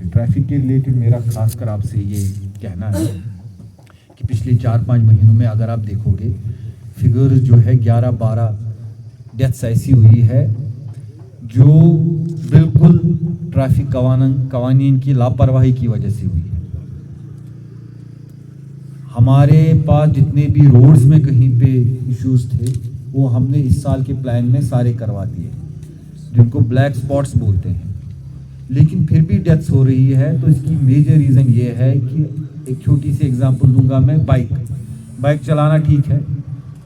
Traffic के related मेरा खास कर आपसे ये कहना है कि पिछले 4-5 महीनों में अगर आप देखोगे फिगर्स जो है 11-12 डेथ्स ऐसी हुई है जो बिल्कुल ट्रैफिक कवानीन की लापरवाही की वजह से हुई है। हमारे पास जितने भी रोड्स में कहीं पे इश्यूज थे वो हमने इस साल के प्लान में सारे करवा दिए, जिनको ब्लैक स्पॉट्स बोलते हैं, लेकिन फिर भी डेथ्स हो रही है। तो इसकी मेजर रीज़न ये है कि एक छोटी सी एग्जांपल दूंगा मैं, बाइक चलाना ठीक है,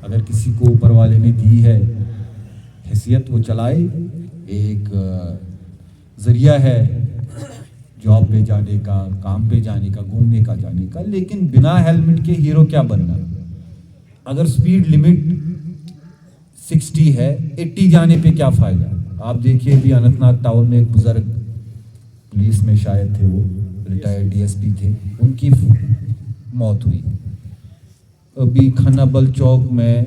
अगर किसी को ऊपर वाले ने दी है हैसियत वो चलाए, एक ज़रिया है जॉब पे जाने का, काम पे जाने का, घूमने का जाने का, लेकिन बिना हेलमेट के हीरो क्या बनना। अगर स्पीड लिमिट 60 है, 80 जाने पे क्या फ़ायदा। आप देखिए अभी अनंतनाग टाउन में एक बुज़ुर्ग पुलिस में शायद थे, वो रिटायर्ड डीएसपी थे, उनकी मौत हुई। अभी खन्नाबल चौक में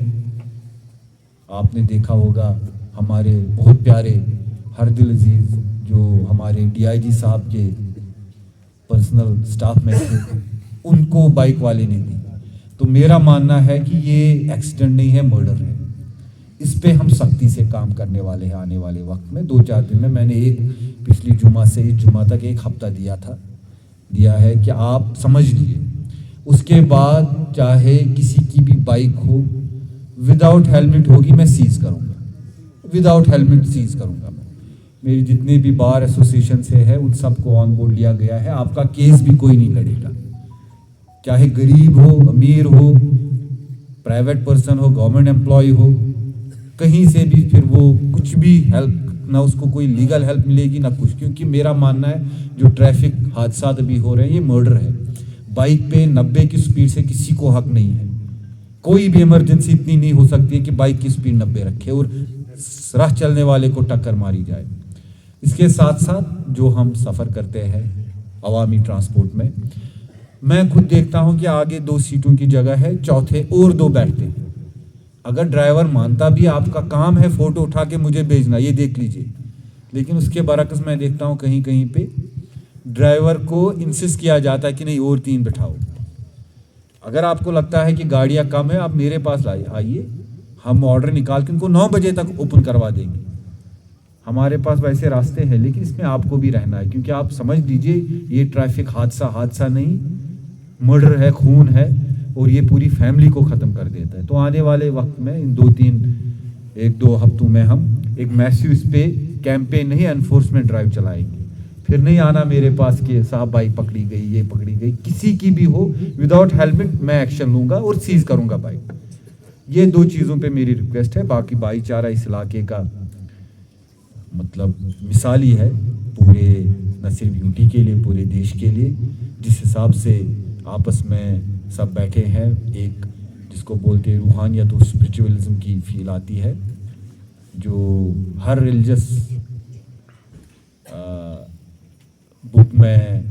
आपने देखा होगा, हमारे बहुत प्यारे हरदिल अजीज जो हमारे डीआईजी साहब के पर्सनल स्टाफ में थे, उनको बाइक वाले ने दी। तो मेरा मानना है कि ये एक्सीडेंट नहीं है, मर्डर है। इस पे हम सख्ती से काम करने वाले हैं आने वाले वक्त में। 2-4 दिन में मैंने पिछली जुमा से इस जुमा तक 1 हफ्ता दिया है कि आप समझ लीजिए। उसके बाद चाहे किसी की भी बाइक हो, विदाउट हेलमेट होगी मैं सीज करूँगा, विदाउट हेलमेट सीज करूँगा मैं। मेरी जितने भी बार एसोसिएशन से है उन सबको ऑन बोर्ड लिया गया है। आपका केस भी कोई नहीं लड़ेगा, चाहे गरीब हो, अमीर हो, प्राइवेट पर्सन हो, गवर्नमेंट एम्प्लॉय हो, कहीं से भी फिर वो कुछ भी हेल्प ना, उसको कोई लीगल हेल्प मिलेगी ना कुछ। क्योंकि मेरा मानना है जो ट्रैफिक हादसा अभी हो रहे हैं ये मर्डर है। बाइक पे 90 की स्पीड से किसी को हक नहीं है। कोई भी इमरजेंसी इतनी नहीं हो सकती है कि बाइक की स्पीड 90 रखे और राह चलने वाले को टक्कर मारी जाए। इसके साथ साथ जो हम सफ़र करते हैं अवामी ट्रांसपोर्ट में, मैं खुद देखता हूं कि आगे 2 सीटों की जगह है, चौथे और 2 बैठते हैं। अगर ड्राइवर मानता भी आपका काम है फ़ोटो उठा के मुझे भेजना, ये देख लीजिए, लेकिन उसके बरक्स मैं देखता हूं कहीं कहीं पे ड्राइवर को इंसिस्ट किया जाता है कि नहीं और 3 बिठाओ। अगर आपको लगता है कि गाड़ियां कम है, आप मेरे पास आइए, हम ऑर्डर निकाल के उनको 9 बजे तक ओपन करवा देंगे। हमारे पास वैसे रास्ते हैं, लेकिन इसमें आपको भी रहना है, क्योंकि आप समझ लीजिए ये ट्रैफिक हादसा नहीं, मर्डर है, खून है, और ये पूरी फैमिली को ख़त्म कर देता है। तो आने वाले वक्त में इन 1-2 हफ्तों में हम एक मैसिव इस पे कैंपेन नहीं, एनफोर्समेंट ड्राइव चलाएंगे। फिर नहीं आना मेरे पास कि साहब बाइक पकड़ी गई, ये पकड़ी गई, किसी की भी हो विदाउट हेलमेट मैं एक्शन लूँगा और सीज करूँगा बाइक। ये 2 चीज़ों पे मेरी रिक्वेस्ट है। बाकी भाईचारा इस इलाके का मतलब मिसाली है, पूरे न सिर्फ यूटी के लिए, पूरे देश के लिए। जिस हिसाब से आपस में सब बैठे हैं, एक जिसको बोलते हैं रूहानियत और स्पिरिचुअलिज्म की फील आती है, जो हर रिलीजियस बुक में